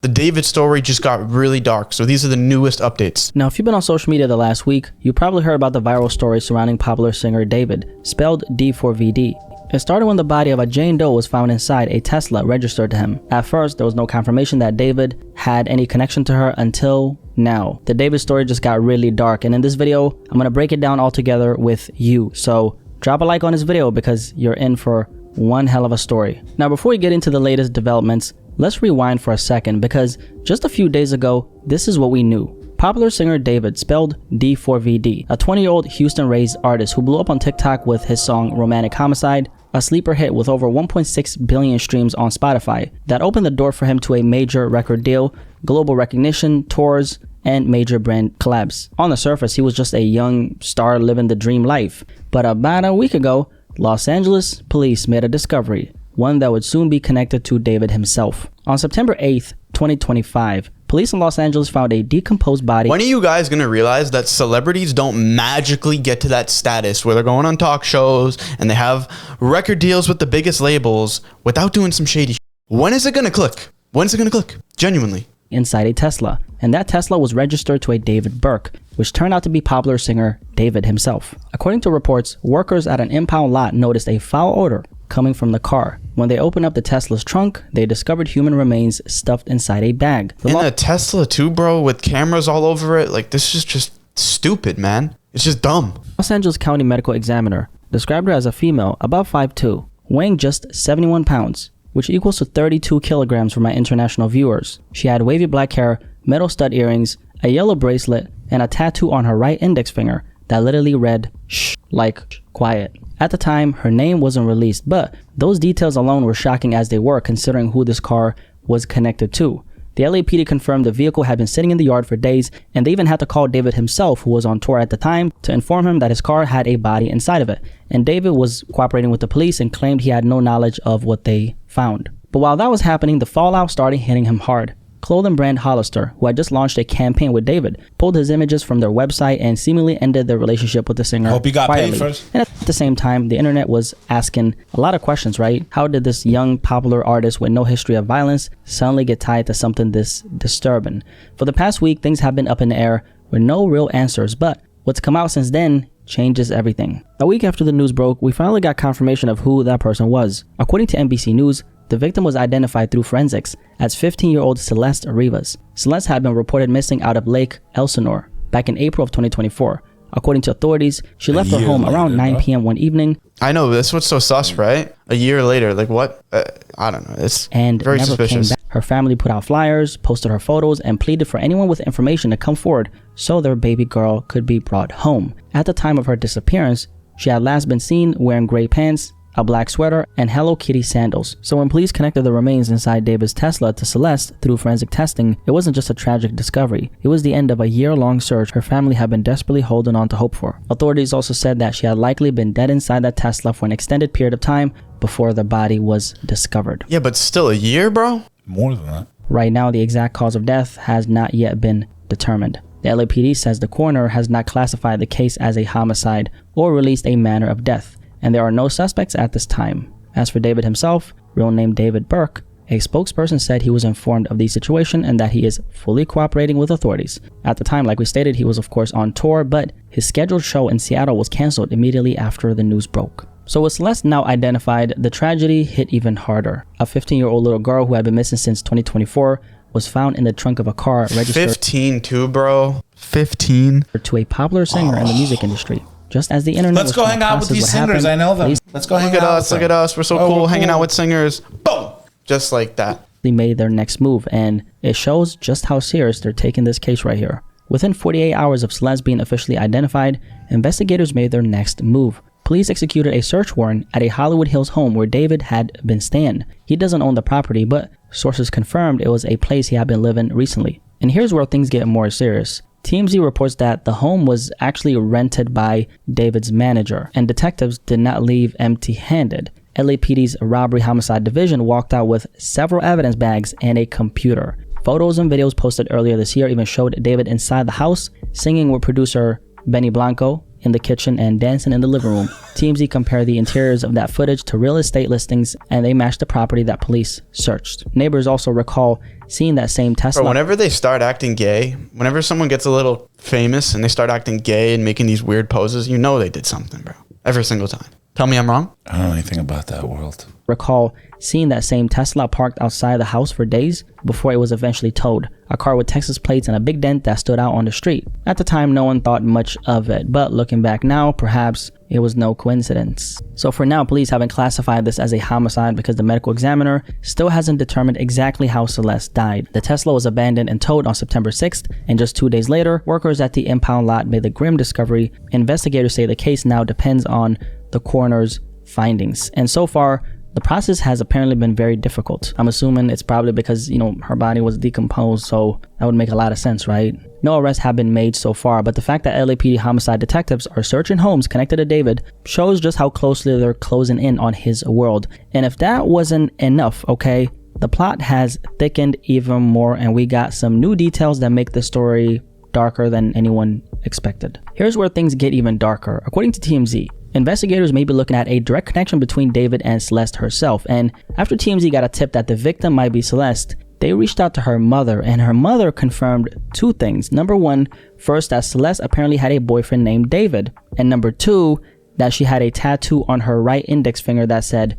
The David story just got really dark, so these are the newest updates. Now, if you've been on social media the last week, you probably heard about the viral story surrounding popular singer David, spelled D4VD. It started when the body of a Jane Doe was found inside a Tesla registered to him. At first, there was no confirmation that David had any connection to her until now. The David story just got really dark, and in this video, I'm going to break it down all together with you. So drop a like on this video because you're in for one hell of a story. Now, before we get into the latest developments, let's rewind for a second because just a few days ago, this is what we knew. Popular singer David, spelled D4VD, a 20-year-old Houston-raised artist who blew up on TikTok with his song Romantic Homicide, a sleeper hit with over 1.6 billion streams on Spotify that opened the door for him to a major record deal, global recognition, tours, and major brand collabs. On the surface, he was just a young star living the dream life. But about a week ago, Los Angeles police made a discovery, one that would soon be connected to David himself. On September 8th, 2025, police in Los Angeles found a decomposed body. When are you guys gonna realize that celebrities don't magically get to that status where they're going on talk shows and they have record deals with the biggest labels without doing some shady shit? When is it gonna click? When is it gonna click? Genuinely. Inside a Tesla, and that Tesla was registered to a David Burke, which turned out to be popular singer David himself. According to reports, workers at an impound lot noticed a foul odor coming from the car. When they opened up the Tesla's trunk, they discovered human remains stuffed inside a bag. In a Tesla too, bro, with cameras all over it. Like, this is just stupid, man. It's just dumb. Los Angeles County medical examiner described her as a female, about 5'2", weighing just 71 pounds, which equals to 32 kilograms for my international viewers. She had wavy black hair, metal stud earrings, a yellow bracelet, and a tattoo on her right index finger that literally read shh, like quiet. At the time, her name wasn't released, but those details alone were shocking as they were considering who this car was connected to. The LAPD confirmed the vehicle had been sitting in the yard for days, and they even had to call David himself, who was on tour at the time, to inform him that his car had a body inside of it. And David was cooperating with the police and claimed he had no knowledge of what they found. But while that was happening, the fallout started hitting him hard. Clothing brand Hollister, who had just launched a campaign with David, pulled his images from their website and seemingly ended their relationship with the singer. Hope he got quietly. paid first. And at the same time, the internet was asking a lot of questions, right? How did this young, popular artist with no history of violence suddenly get tied to something this disturbing? For the past week, things have been up in the air with no real answers, but what's come out since then changes everything. A week after the news broke, we finally got confirmation of who that person was. According to NBC News, the victim was identified through forensics as 15-year-old Celeste Rivas. Celeste had been reported missing out of Lake Elsinore back in April of 2024. According to authorities, she left her home around 9 p.m. one evening. I know, that's what's so sus, right? A year later, like what? I don't know. It's very never suspicious. Came back. Her family put out flyers, posted her photos, and pleaded for anyone with information to come forward so their baby girl could be brought home. At the time of her disappearance, she had last been seen wearing gray pants, a black sweater, and Hello Kitty sandals. So when police connected the remains inside David's Tesla to Celeste through forensic testing, it wasn't just a tragic discovery. It was the end of a year-long search her family had been desperately holding on to hope for. Authorities also said that she had likely been dead inside that Tesla for an extended period of time before the body was discovered. Yeah, but still a year, bro? More than that. Right now, the exact cause of death has not yet been determined. The LAPD says the coroner has not classified the case as a homicide or released a manner of death, and there are no suspects at this time. As for David himself, real name David Burke, a spokesperson said he was informed of the situation and that he is fully cooperating with authorities. At the time, like we stated, he was of course on tour, but his scheduled show in Seattle was canceled immediately after the news broke. So with Celeste now identified, the tragedy hit even harder. A 15-year-old little girl who had been missing since 2024 was found in the trunk of a car registered 15 too, bro. 15 to a popular singer in the music industry. Just as the internet Let's was go trying hang to out with process these what singers. happened, I know them. police Let's go hang Look at out us, with look at us. We're so cool, we're hanging out with singers. Boom! Just like that. They made their next move, and it shows just how serious they're taking this case right here. Within 48 hours of Celeste being officially identified, investigators made their next move. Police executed a search warrant at a Hollywood Hills home where David had been staying. He doesn't own the property, but sources confirmed it was a place he had been living recently. And here's where things get more serious. TMZ reports that the home was actually rented by David's manager, and detectives did not leave empty-handed. LAPD's robbery homicide division walked out with several evidence bags and a computer. Photos and videos posted earlier this year even showed David inside the house, singing with producer Benny Blanco in the kitchen and dancing in the living room. TMZ compared the interiors of that footage to real estate listings, and they matched the property that police searched. Neighbors also recall seeing that same Tesla. Bro, whenever they start acting gay, whenever someone gets a little famous and they start acting gay and making these weird poses, you know they did something, bro. Every single time. Tell me I'm wrong? I don't know anything about that world. Recall seeing that same Tesla parked outside the house for days before it was eventually towed. A car with Texas plates and a big dent that stood out on the street. At the time, no one thought much of it, but looking back now, perhaps it was no coincidence. So for now, police haven't classified this as a homicide because the medical examiner still hasn't determined exactly how Celeste died. The Tesla was abandoned and towed on September 6th, and just 2 days later, workers at the impound lot made the grim discovery. Investigators say the case now depends on the coroner's findings. And so far, the process has apparently been very difficult. I'm assuming it's probably because, her body was decomposed, so that would make a lot of sense, right? No arrests have been made so far, but the fact that LAPD homicide detectives are searching homes connected to David shows just how closely they're closing in on his world. And if that wasn't enough, okay, the plot has thickened even more, and we got some new details that make the story darker than anyone expected. Here's where things get even darker. According to TMZ, investigators may be looking at a direct connection between David and Celeste herself, and after TMZ got a tip that the victim might be Celeste, they reached out to her mother, and her mother confirmed 2 things. Number 1, first, that Celeste apparently had a boyfriend named David, and number 2, that she had a tattoo on her right index finger that said,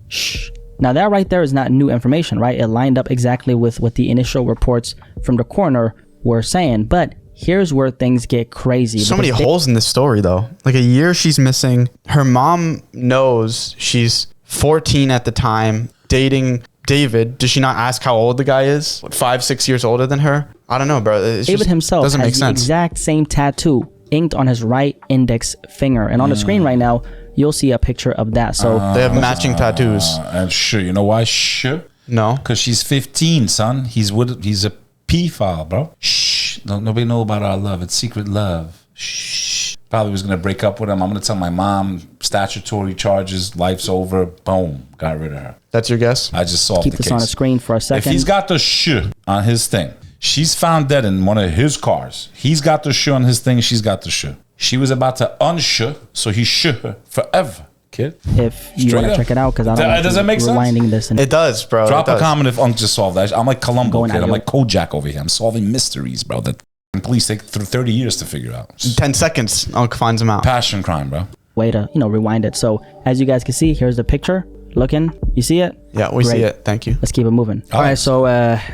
"Shh." Now that right there is not new information, right? It lined up exactly with what the initial reports from the coroner were saying, but here's where things get crazy. So many holes in this story, though. Like, a year she's missing. Her mom knows she's 14 at the time, dating David. Does she not ask how old the guy is? 5, 6 years older than her? I don't know, bro. David himself doesn't has make the sense. exact same tattoo inked on his right index finger. And on the screen right now, you'll see a picture of that. So they have matching tattoos. And sure, you know why? Sure. No. Because she's 15, son. He's a P-file, bro. Shh. Nobody know about our love. It's secret love. Shh. Probably was going to break up with him. I'm going to tell my mom, statutory charges, life's over. Boom. Got rid of her. That's your guess? I just solved the keep case. this on the screen for a second. If he's got the sh on his thing, she's found dead in one of his cars. He's got the sh on his thing. She's got the sh. She was about to unsh, so he sh her forever. Kid. If you want to check it out, because I don't know. Does that make sense? Rewinding this. It does, bro. Drop a comment if Unc just solved that. I'm like Columbo, kid. I'm out like Kojak over here. I'm solving mysteries, bro, that police take through 30 years to figure out. 10 seconds, Unc finds him out. Passion crime, bro. Way to, rewind it. So as you guys can see, here's the picture. Looking, you see it? Yeah, we see it. Thank you. Let's keep it moving. All right, so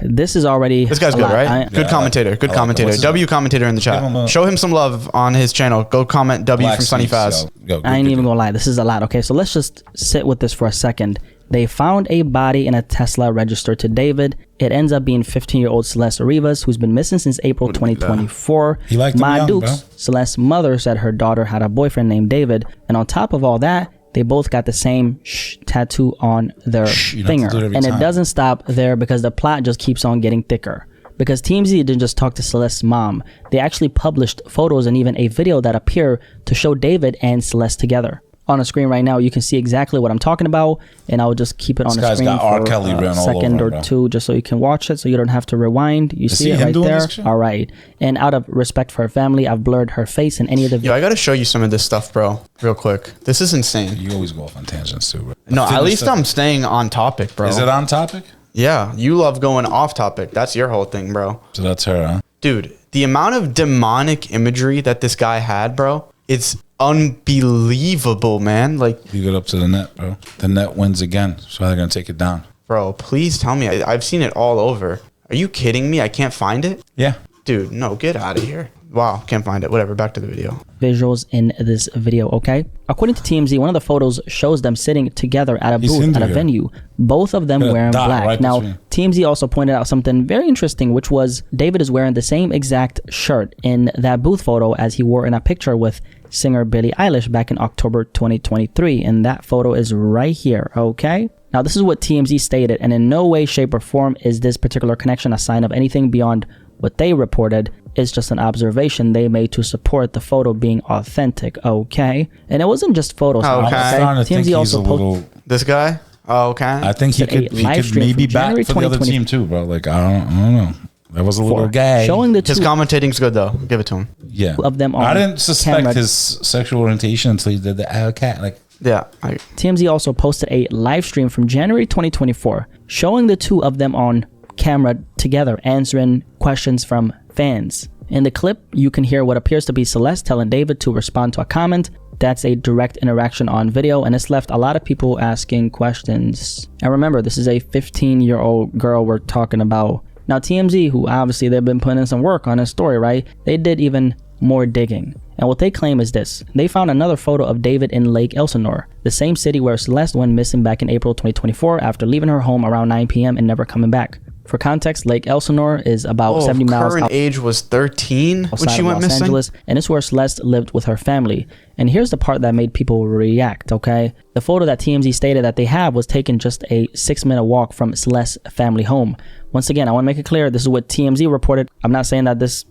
this is already. This guy's good, right? Good commentator. Good commentator. W commentator in the chat. Show him some love on his channel. Go comment W from SunnyFaz. I ain't even gonna lie. This is a lot. Okay, so let's just sit with this for a second. They found a body in a Tesla registered to David. It ends up being 15-year-old Celeste Rivas, who's been missing since April 2024. Ma Dukes, Celeste's mother, said her daughter had a boyfriend named David. And on top of all that, they both got the same tattoo on their finger. And it doesn't stop there, because the plot just keeps on getting thicker. Because TMZ didn't just talk to Celeste's mom. They actually published photos and even a video that appear to show David and Celeste together. On the screen right now, you can see exactly what I'm talking about, and I'll just keep it on the screen for a second or two, just so you can watch it, so you don't have to rewind. You see it right there? All right. And out of respect for her family, I've blurred her face in any of the videos. Yo, I gotta show you some of this stuff, bro, real quick. This is insane. You always go off on tangents too, bro. No, at least I'm staying on topic, bro. Is it on topic? Yeah, you love going off topic. That's your whole thing, bro. So that's her, huh? Dude, the amount of demonic imagery that this guy had, bro, it's unbelievable, man. Like, leave it up to the net, bro. The net wins again, so they're gonna take it down. Bro, please tell me. I've seen it all over. Are you kidding me? I can't find it? Yeah. Dude, no, get out of here. Wow, can't find it. Whatever, back to the video. Visuals in this video, okay? According to TMZ, one of the photos shows them sitting together at a booth at a venue. Both of them wearing black. Right now, TMZ also pointed out something very interesting, which was David is wearing the same exact shirt in that booth photo as he wore in a picture with singer Billie Eilish back in October 2023. And that photo is right here, okay? Now, this is what TMZ stated, and in no way, shape, or form is this particular connection a sign of anything beyond what they reported. It's just an observation they made to support the photo being authentic, okay? And it wasn't just photos. Okay. TMZ also posted this guy. Oh, okay. I think he could maybe back for the other team too, bro. Like I don't know. That was a little gay. Showing the his commentating's good though. Give it to him. Yeah. Of them on I didn't suspect his sexual orientation until he did the okay. Like yeah. TMZ also posted a live stream from January 2024 showing the two of them on camera together answering questions from fans. In the clip, you can hear what appears to be Celeste telling David to respond to a comment. That's a direct interaction on video, and it's left a lot of people asking questions. And remember, this is a 15-year-old girl we're talking about. Now, TMZ, who obviously they've been putting in some work on this story, right? They did even more digging. And what they claim is this. They found another photo of David in Lake Elsinore, the same city where Celeste went missing back in April 2024 after leaving her home around 9 p.m. and never coming back. For context, Lake Elsinore is about 70 miles current age was 13 when she went missing. Angeles, and it's where Celeste lived with her family. And here's the part that made people react, okay? The photo that TMZ stated that they have was taken just a 6-minute walk from Celeste's family home. Once again, I want to make it clear, this is what TMZ reported. I'm not saying that this,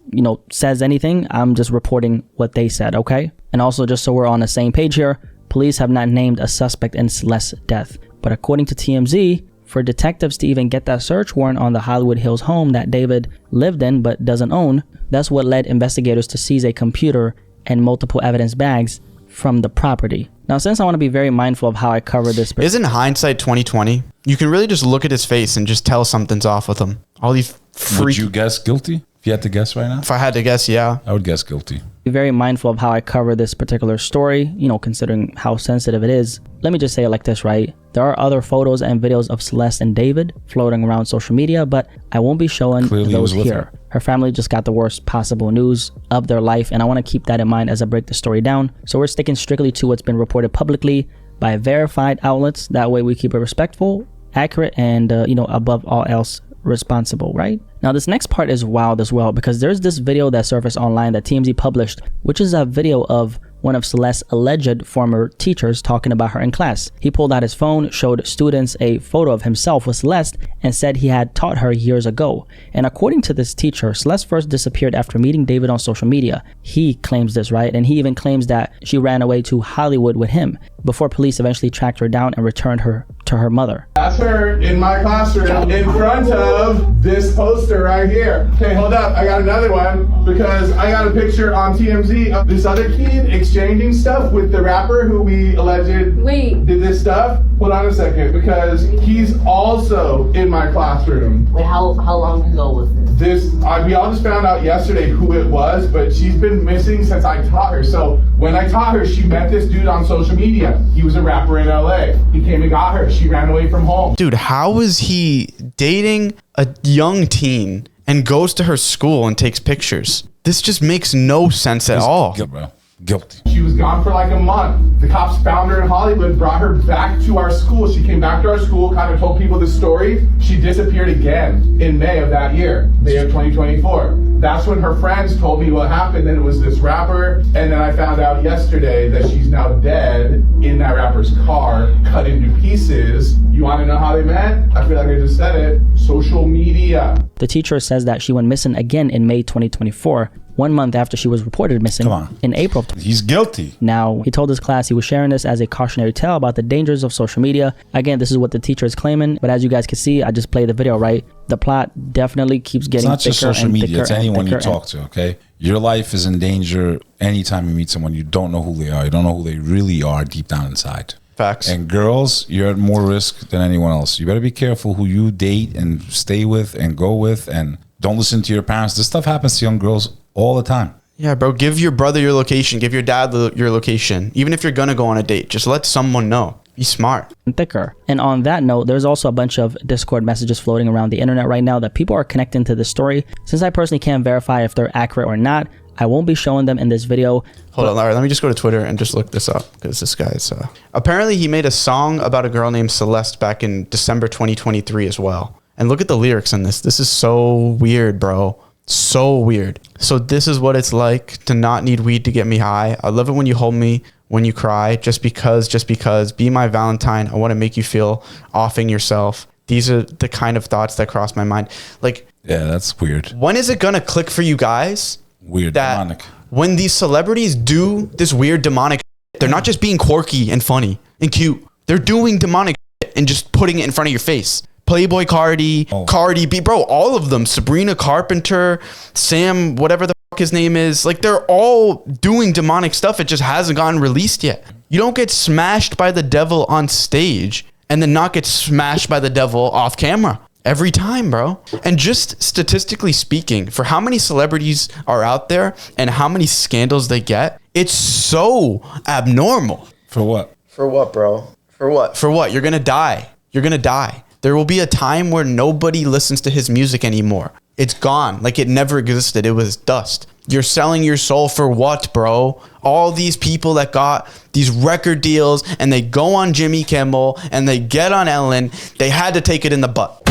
says anything. I'm just reporting what they said, okay? And also, just so we're on the same page here, police have not named a suspect in Celeste's death. But according to TMZ, for detectives to even get that search warrant on the Hollywood Hills home that David lived in but doesn't own, that's what led investigators to seize a computer and multiple evidence bags from the property. Now, since I want to be very mindful of how I cover this... Isn't hindsight 2020? You can really just look at his face and just tell something's off with him. All these Would you guess guilty? If you had to guess right now? If I had to guess, yeah. I would guess guilty. Be very mindful of how I cover this particular story, considering how sensitive it is. Let me just say it like this, right? There are other photos and videos of Celeste and David floating around social media, but I won't be showing those here. Her family just got the worst possible news of their life, and I want to keep that in mind as I break the story down. So we're sticking strictly to what's been reported publicly by verified outlets. That way we keep it respectful, accurate, and, above all else, responsible, right? Now, this next part is wild as well, because there's this video that surfaced online that TMZ published, which is a video of one of Celeste's alleged former teachers talking about her in class. He pulled out his phone, showed students a photo of himself with Celeste, and said he had taught her years ago. And according to this teacher, Celeste first disappeared after meeting David on social media. He claims this, right? And he even claims that she ran away to Hollywood with him before police eventually tracked her down and returned her to her mother. That's her in my classroom in front of this poster right here. Okay, hold up. I got another one because I got a picture on TMZ of this other kid exchanging stuff with the rapper who we alleged did this stuff. Hold on a second, because he's also in my classroom. Wait, how long ago was this? We all just found out yesterday who it was, but she's been missing since I taught her. So when I taught her, she met this dude on social media. He was a rapper in LA. He came and got her. She ran away from home. Dude, how is he dating a young teen and goes to her school and takes pictures? This just makes no sense at all. Guilty. She was gone for like a month. The cops found her in Hollywood, brought her back to our school. She came back to our school, kind of told people the story. She disappeared again in May of that year, May of 2024. That's when her friends told me what happened, and it was this rapper. And then I found out yesterday that she's now dead in that rapper's car, cut into pieces. You want to know how they met? I feel like I just said it. Social media. The teacher says that she went missing again in May 2024. 1 month after she was reported missing in April. He's guilty. Now, he told his class he was sharing this as a cautionary tale about the dangers of social media. Again, this is what the teacher is claiming, but as you guys can see, I just played the video, right? The plot definitely keeps getting thicker. It's not just social media, it's anyone you talk to, okay? Your life is in danger anytime you meet someone. You don't know who they are. You don't know who they really are deep down inside. Facts. And girls, you're at more risk than anyone else. You better be careful who you date and stay with and go with, and don't listen to your parents. This stuff happens to young girls all the time. Yeah, bro, give your brother your location. Give your dad your location. Even if you're going to go on a date, just let someone know. Be smart. Thicker. And on that note, there's also a bunch of Discord messages floating around the internet right now that people are connecting to this story. Since I personally can't verify if they're accurate or not, I won't be showing them in this video. Hold on, all right, let me just go to Twitter and just look this up, because this guy's... Apparently, he made a song about a girl named Celeste back in December 2023 as well. And look at the lyrics in this. This is so weird, bro. So weird. So this is what it's like to not need weed to get me high. I love it when you hold me, when you cry, just because, be my Valentine. I want to make you feel offing yourself. These are the kind of thoughts that cross my mind. Like, yeah, that's weird. When is it going to click for you guys? Weird, that demonic. When these celebrities do this weird demonic shit, they're not just being quirky and funny and cute. They're doing demonic shit and just putting it in front of your face. Playboy Cardi, Cardi B, bro, all of them. Sabrina Carpenter, Sam, whatever the fuck his name is. Like, they're all doing demonic stuff. It just hasn't gotten released yet. You don't get smashed by the devil on stage and then not get smashed by the devil off camera. Every time, bro. And just statistically speaking, for how many celebrities are out there and how many scandals they get, it's so abnormal. For what? For what, bro? For what? For what? You're going to die. You're going to die. There will be a time where nobody listens to his music anymore. It's gone. Like it never existed. It was dust. You're selling your soul for what, bro? All these people that got these record deals and they go on Jimmy Kimmel and they get on Ellen, they had to take it in the butt.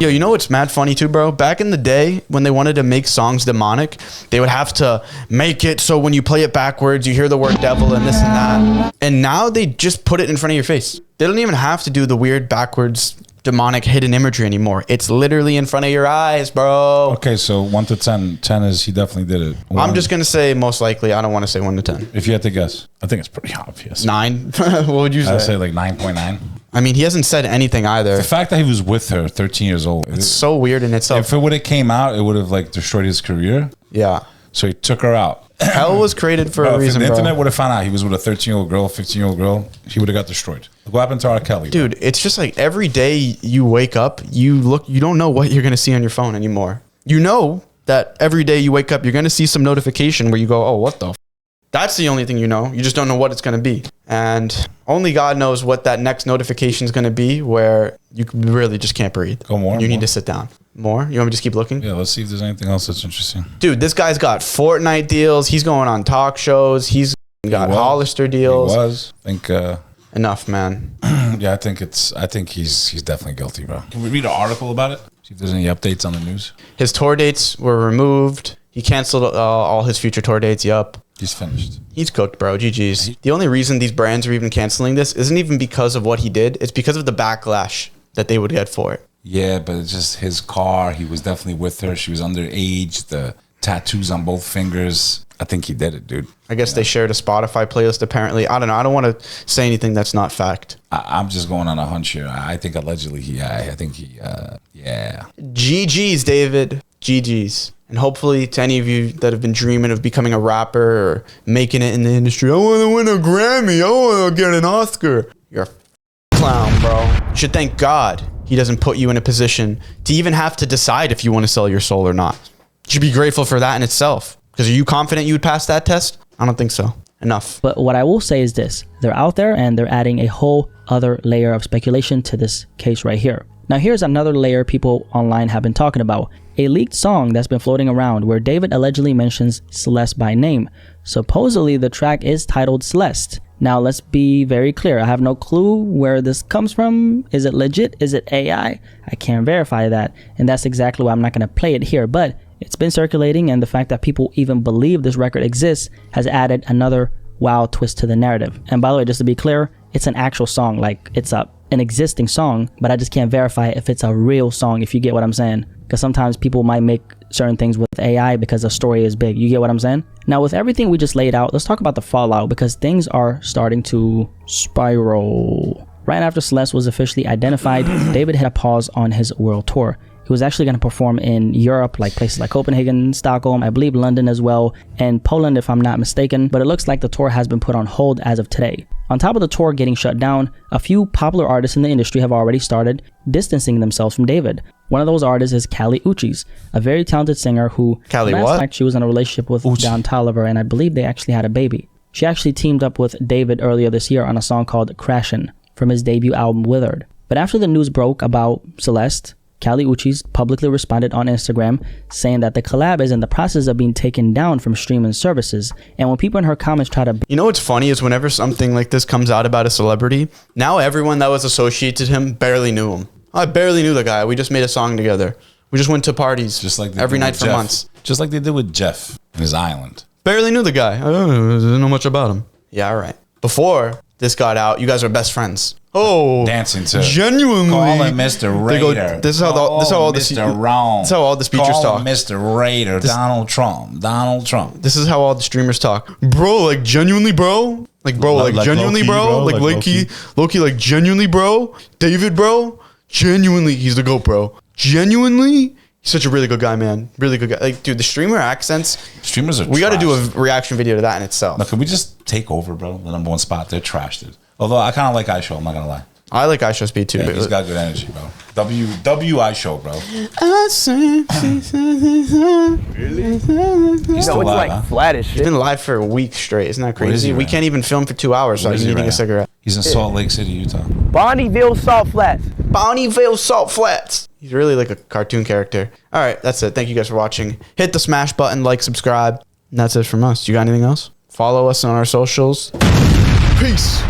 Yo, you know what's mad funny too, bro? Back in the day when they wanted to make songs demonic, they would have to make it so when you play it backwards, you hear the word devil and this and that. And now they just put it in front of your face. They don't even have to do the weird backwards demonic hidden imagery anymore. It's literally in front of your eyes, bro. Okay, so 1 to 10. 10 is he definitely did it. I'm just going to say most likely. I don't want to say 1 to 10. If you had to guess, I think it's pretty obvious. 9? What would you say? I'd say like 9.9. I mean, he hasn't said anything either. The fact that he was with her 13 years old. It's so weird in itself. If it would have came out, it would have like destroyed his career. Yeah. So he took her out. Hell was created for a reason, If the internet bro. would have found out he was with a 13-year-old girl, 15-year-old girl, he would have got destroyed. Look what happened to R. Kelly. Dude, it's just like every day you wake up, you don't know what you're going to see on your phone anymore. You know that every day you wake up, you're going to see some notification where you go, oh, what the f-? That's the only thing you know. You just don't know what it's going to be. And only God knows what that next notification is going to be where you really just can't breathe. Go more. You need to sit down. More? You want me to just keep looking? Yeah, let's see if there's anything else that's interesting. Dude, this guy's got Fortnite deals. He's going on talk shows. He's got Hollister deals. He was. I think... Enough, man. Yeah, I think he's definitely guilty, bro. Can we read an article about it? See if there's any updates on the news. His tour dates were removed. He canceled all his future tour dates. Yup. He's finished. He's cooked, bro. GG's. The only reason these brands are even canceling this isn't even because of what he did. It's because of the backlash that they would get for it. Yeah, but it's just his car. He was definitely with her. She was underage. The tattoos on both fingers. I think he did it, dude. I guess they shared a Spotify playlist, apparently. I don't know. I don't want to say anything that's not fact. I'm just going on a hunch here. I think allegedly I think he, yeah. GG's, David. GG's. And hopefully to any of you that have been dreaming of becoming a rapper or making it in the industry, I want to win a Grammy. I want to get an Oscar. You're a clown, bro. You should thank God he doesn't put you in a position to even have to decide if you want to sell your soul or not. You should be grateful for that in itself. Because are you confident you would pass that test? I don't think so. Enough. But what I will say is this. They're out there and they're adding a whole other layer of speculation to this case right here. Now here's another layer people online have been talking about. A leaked song that's been floating around where David allegedly mentions Celeste by name. Supposedly the track is titled Celeste. Now let's be very clear. I have no clue where this comes from. Is it legit? Is it AI? I can't verify that. And that's exactly why I'm not going to play it here. But it's been circulating, and the fact that people even believe this record exists has added another wild twist to the narrative. And by the way, just to be clear, it's an actual song. Like, it's an existing song, but I just can't verify if it's a real song, if you get what I'm saying. Because sometimes people might make certain things with AI because the story is big. You get what I'm saying? Now, with everything we just laid out, let's talk about the fallout, because things are starting to spiral. Right after Celeste was officially identified, David had a pause on his world tour. He was actually going to perform in Europe, like places like Copenhagen, Stockholm, I believe London as well, and Poland if I'm not mistaken, but it looks like the tour has been put on hold as of today. On top of the tour getting shut down, a few popular artists in the industry have already started distancing themselves from David. One of those artists is 𝐂𝐤𝐤𝐿, a very talented singer who last night she was in a relationship with Don Toliver, and I believe they actually had a baby. She actually teamed up with David earlier this year on a song called Crashin' from his debut album Withered. But after the news broke about Celeste, 𝐂𝐤𝐤𝐿 publicly responded on Instagram saying that the collab is in the process of being taken down from streaming services. And when people in her comments try to... You know what's funny is whenever something like this comes out about a celebrity, now everyone that was associated to him barely knew him. I barely knew the guy. We just made a song together. We just went to parties just like every night for months. Just like they did with Jeff and his island. Barely knew the guy. I didn't know much about him. Yeah, all right. Before this got out, you guys are best friends. Oh, dancing too. Genuinely, call him Mr. Raider. This is how all the speakers talk. Mr. Raider. Donald Trump. This is how all the streamers talk, bro. Like genuinely, bro. Like bro, like genuinely, bro. Like Loki, like genuinely, bro. David, bro. Genuinely, he's the GOAT, bro. Genuinely, he's such a really good guy, man. Really good guy. Like, dude, the streamer accents. Streamers are. We got to do a reaction video to that in itself. Now, can we just take over, bro? The #1 spot. They're trashed, dude. Although I kind of like 𝐈SHOW, I'm not gonna lie. I like I Show Speed too. Yeah, he's got good energy, bro. WI Show, bro. Really? He's still It's live, like huh? flat as He's shit. been live for a week straight. Isn't that Where is crazy? he We right can't even film for 2 hours, so Where he's is he eating right a now? cigarette. He's in Salt Lake City, Utah. Bonneville Salt Flats. Bonneville Salt Flats. He's really like a cartoon character. All right, that's it. Thank you guys for watching. Hit the smash button, like, subscribe. And that's it from us. You got anything else? Follow us on our socials. Peace.